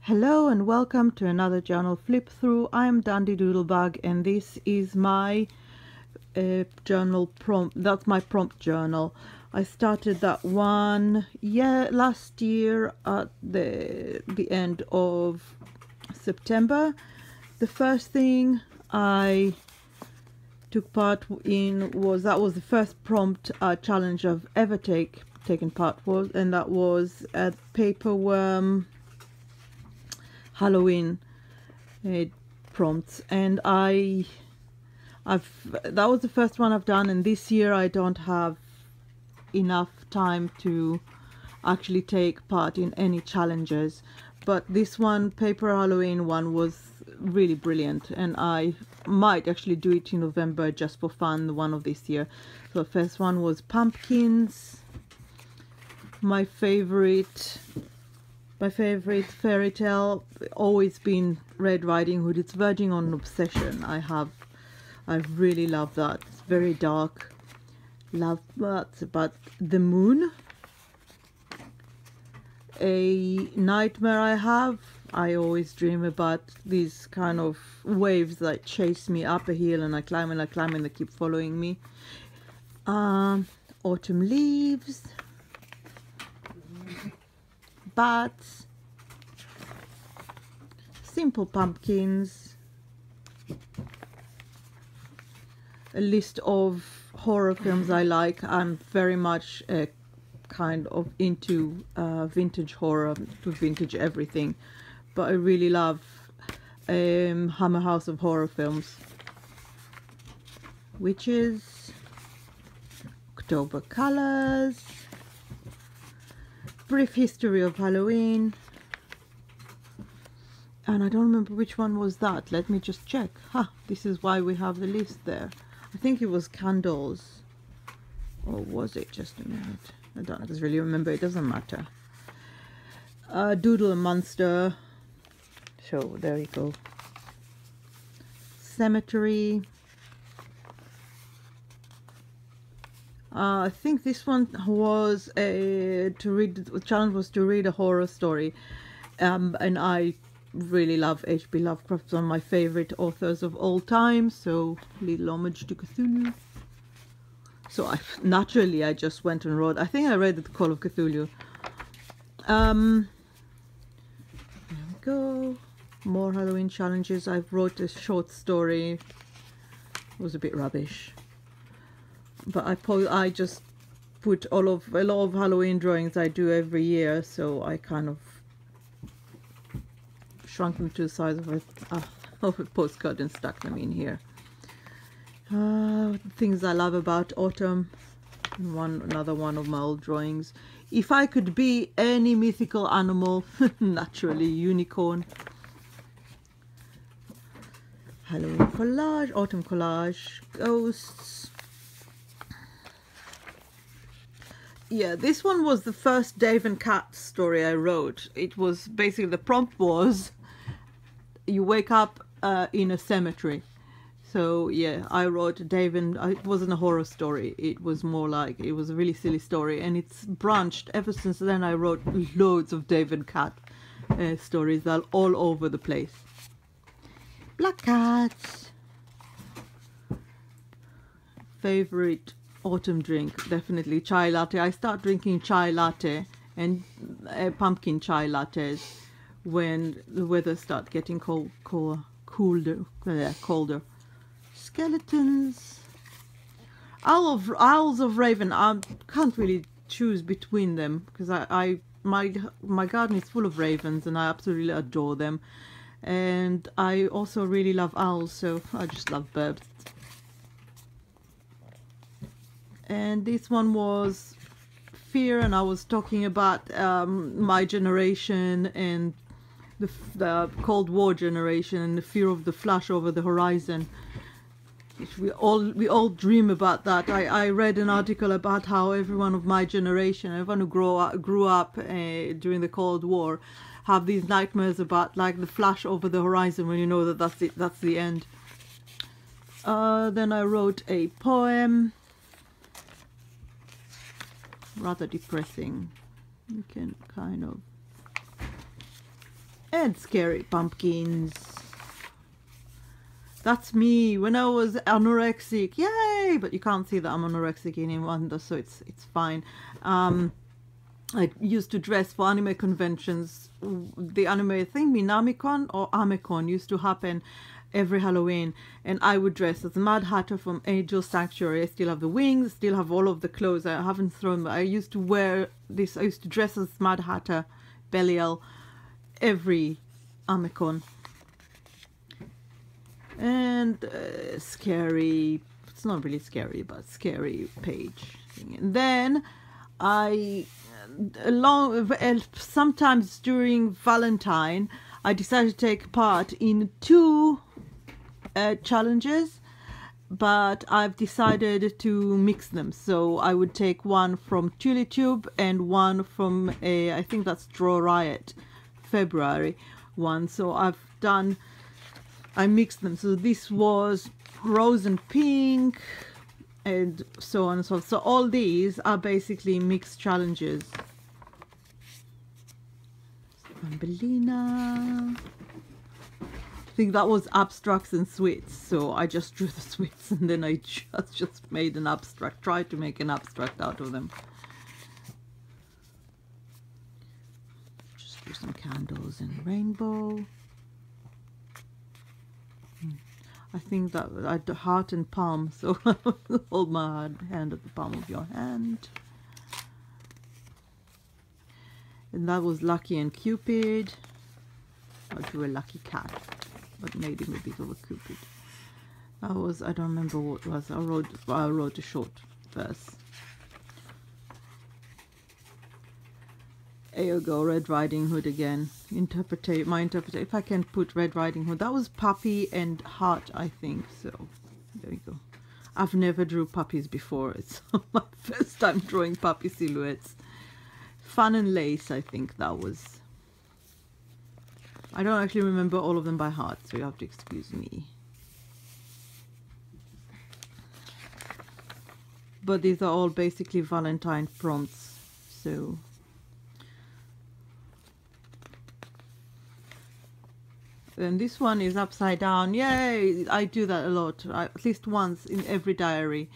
Hello and welcome to another journal flip through. I'm Dandy Doodlebug and this is my journal prompt. That's my prompt journal. I started that one last year at the end of September. The first thing I took part in was the first prompt challenge I've ever taken part was, and that was a paperworm Halloween prompts, and that was the first one I've done, and this year I don't have enough time to actually take part in any challenges, but this one, paper Halloween one, was really brilliant, and I might actually do it in November just for fun, the one of this year. So the first one was pumpkins. My favorite fairy tale always been Red Riding Hood. It's verging on obsession. I really love that. It's very dark. Love that. But the moon, a nightmare I have. I always dream about these kind of waves that chase me up a hill, and I climb and I climb and they keep following me. Autumn leaves. Bats, simple pumpkins, a list of horror films I like. I'm very much kind of into vintage horror, to vintage everything, but I really love Hammer House of Horror films, witches, October colors, brief history of Halloween, and I don't remember which one was that. Let me just check. This is why we have the list there. I think it was candles, or was it? Just a minute, I don't really remember. It doesn't matter. Doodle a monster, so there you go. Cemetery. I think this one was the challenge was to read a horror story, and I really love H.P. Lovecraft, one of my favorite authors of all time, so little homage to Cthulhu. So I just went and wrote. I think I read The Call of Cthulhu. There we go. More Halloween challenges. I wrote a short story. It was a bit rubbish, but I just put a lot of Halloween drawings I do every year, so I kind of shrunk them to the size of a postcard and stuck them in here. Things I love about autumn. Another one of my old drawings. If I could be any mythical animal, naturally unicorn. Halloween collage, autumn collage, ghosts. Yeah, this one was the first Dave and Cat story I wrote. It was basically, the prompt was you wake up in a cemetery. So yeah, I wrote Dave and it wasn't a horror story. It was more like, it was a really silly story, and it's branched ever since then. I wrote loads of Dave and Cat stories that are all over the place. Black cats. Favorite autumn drink, definitely chai latte. I start drinking chai latte and pumpkin chai lattes when the weather starts getting colder. Skeletons. Owls of Raven. I can't really choose between them because my garden is full of ravens and I absolutely adore them, and I also really love owls, so I just love birds. And this one was fear, and I was talking about my generation and the Cold War generation and the fear of the flash over the horizon. We all dream about that. I read an article about how everyone of my generation, everyone who grew up during the Cold War, have these nightmares about like the flash over the horizon when you know that that's it, that's the end. Then I wrote a poem. Rather depressing. You can kind of And scary pumpkins. That's me when I was anorexic. Yay! But you can't see that I'm anorexic in Wanda, so it's fine. I used to dress for anime conventions. The anime thing, Minamicon or Amicon, used to happen every Halloween, and I would dress as the Mad Hatter from Angel Sanctuary. I still have the wings, still have all of the clothes. I haven't thrown them. I used to wear this. I used to dress as Mad Hatter, Belial, every Amicon. And scary. It's not really scary, but scary page thing. And then sometimes during Valentine, I decided to take part in 2 challenges, but I've decided to mix them. So I would take one from Tulitube and one from I think that's Draw Riot February one. So I mixed them. So this was rose and pink and so on and so on. So all these are basically mixed challenges. Thumbelina. I think that was abstracts and sweets, so I just drew the sweets and then I just made an abstract, tried to make an abstract out of them. Just do some candles and rainbow. I think that I do heart and palm, so hold my hand at the palm of your hand. And that was Lucky and Cupid. I drew a lucky cat, but made him a bit of a Cupid. That was, I don't remember what it was. I wrote a short verse. There you go, Red Riding Hood again. My interpretation. If I can put Red Riding Hood, that was puppy and heart, I think. So there you go. I've never drew puppies before. It's my first time drawing puppy silhouettes. Fun and Lace, I think that was. I don't actually remember all of them by heart, so you have to excuse me. But these are all basically Valentine prompts, so. And this one is upside down. Yay! I do that a lot. At least once in every diary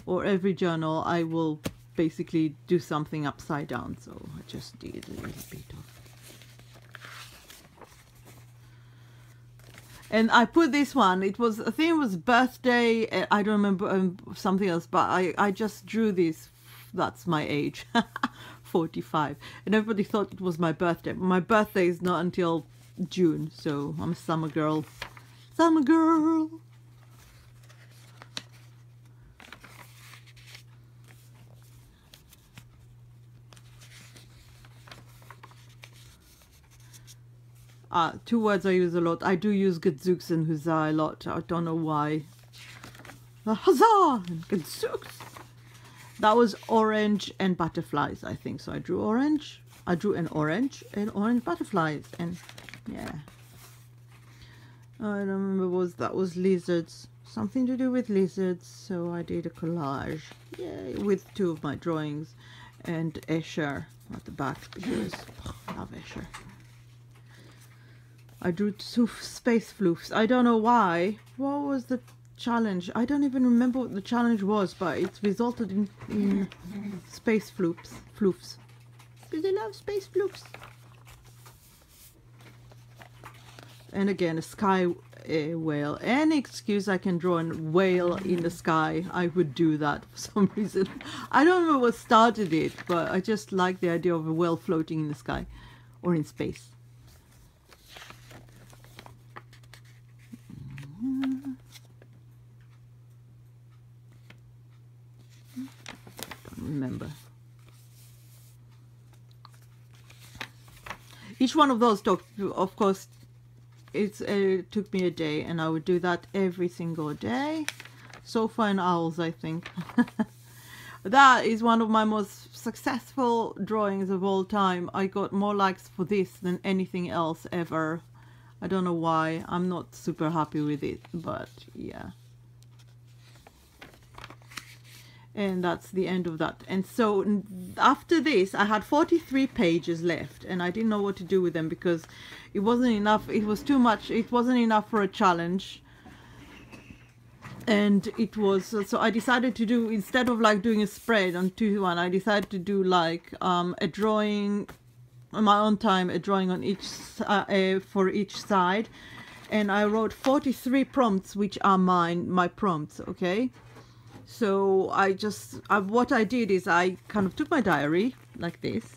or every journal, I will basically do something upside down. So I just did a little bit of. And I put this one. It was, I think it was birthday. I don't remember something else, but I just drew this. That's my age, 45. And everybody thought it was my birthday. My birthday is not until June, so I'm a summer girl. Summer girl. Two words I use a lot. I do use gadzooks and huzzah a lot. I don't know why. Huzzah and gadzooks. That was orange and butterflies, I think. So I drew orange. I drew an orange and orange butterflies, and yeah. I don't remember what that was. Lizards. Something to do with lizards. So I did a collage. Yay, with 2 of my drawings and Escher at the back because I love Escher. I drew 2 space floofs. I don't know why. What was the challenge? I don't even remember what the challenge was, but it resulted in space floofs. Because I love space floofs. And again, a sky whale. Any excuse I can draw a whale in the sky, I would do that for some reason. I don't know what started it, but I just like the idea of a whale floating in the sky or in space. Remember, each one of those took, of course, it took me a day, and I would do that every single day. Sofa and owls, I think. That is one of my most successful drawings of all time. I got more likes for this than anything else ever. I don't know why. I'm not super happy with it, but yeah. And that's the end of that. And so after this I had 43 pages left, and I didn't know what to do with them because it wasn't enough. It was too much. It wasn't enough for a challenge. And it was, so I decided to do, instead of like doing a spread on 2-1, I decided to do like a drawing on my own time, a drawing on each for each side. And I wrote 43 prompts, which are my prompts. Okay, so what I did is I kind of took my diary like this,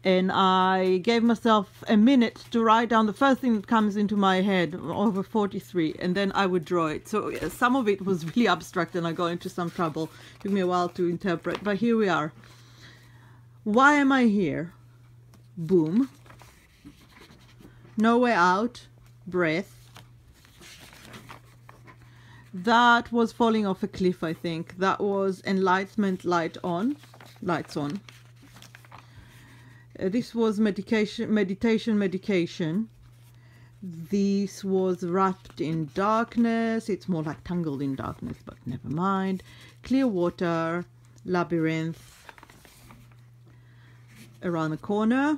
and I gave myself a minute to write down the first thing that comes into my head, over 43, and then I would draw it. So some of it was really abstract and I got into some trouble. It took me a while to interpret, but here we are. Why am I here? Boom. No way out. Breath. That was falling off a cliff, I think. That was enlightenment, lights on. This was meditation. This was wrapped in darkness. It's more like tangled in darkness, but never mind. Clear water, labyrinth, around the corner.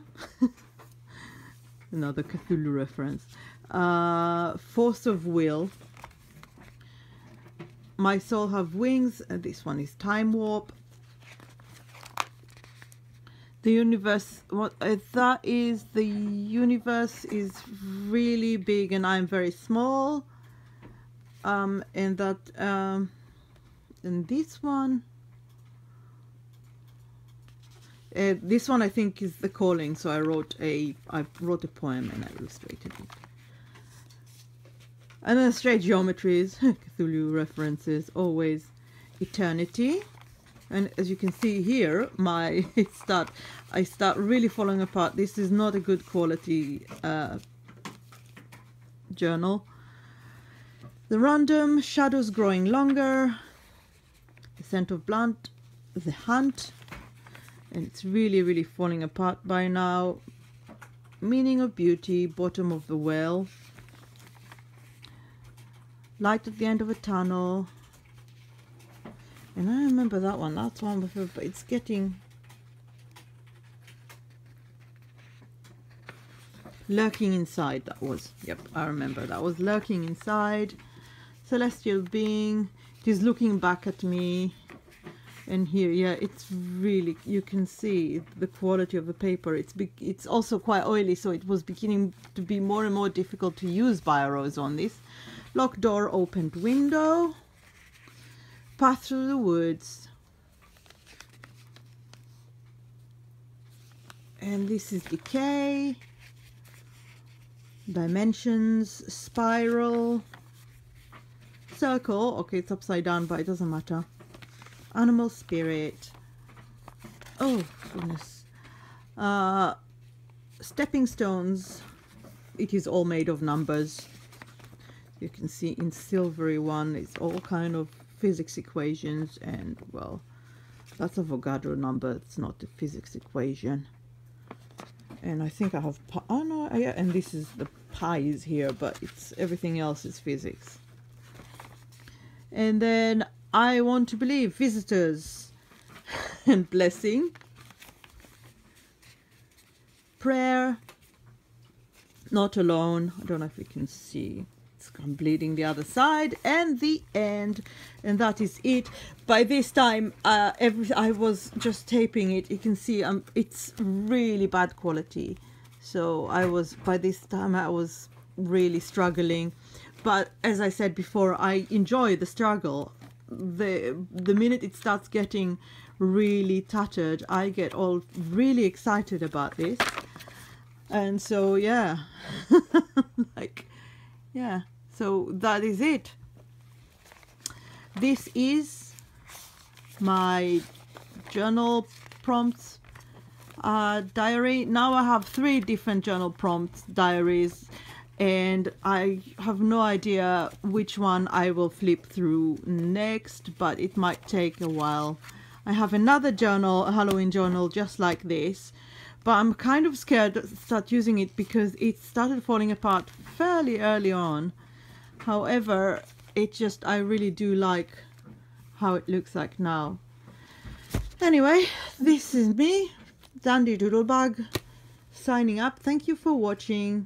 Another Cthulhu reference. Force of will. My soul have wings. This one is time warp. The universe, that is, the universe is really big and I'm very small. And that, and this one I think is the calling. So I wrote a poem and I illustrated it. And then straight geometries, Cthulhu references, always. Eternity. And as you can see here, I start really falling apart. This is not a good quality journal. The random, shadows growing longer, the scent of blood, the hunt, and it's really, really falling apart by now. Meaning of beauty, bottom of the well, light at the end of a tunnel. And I remember that one. That's one before, but it's getting lurking inside. That was, yep, I remember. That was lurking inside. Celestial being. It is looking back at me. And here, yeah, it's really, you can see the quality of the paper. It's also quite oily, so it was beginning to be more and more difficult to use biros on this. Locked door, opened window. Path through the woods. And this is decay. Dimensions, spiral. Circle. Okay, it's upside down, but it doesn't matter. Animal spirit. Oh, goodness. Stepping stones. It is all made of numbers. You can see in silvery one, it's all kind of physics equations, and well, that's a Avogadro number. It's not a physics equation. And I think I have oh no, yeah, and this is the pies here, but it's everything else is physics. And then I want to believe, visitors and blessing, prayer, not alone. I don't know if you can see. I'm bleeding the other side, and the end, and that is it. By this time, I was just taping it. You can see it's really bad quality. So by this time I was really struggling. But as I said before, I enjoy the struggle. The minute it starts getting really tattered, I get all really excited about this. And so yeah, like, yeah, so that is it. This is my journal prompts diary. Now I have 3 different journal prompts diaries, and I have no idea which one I will flip through next, but it might take a while. I have another journal, a Halloween journal just like this, but I'm kind of scared to start using it because it started falling apart fairly early on. However, I really do like how it looks like now. Anyway, this is me, Dandy Doodlebug, signing up. Thank you for watching.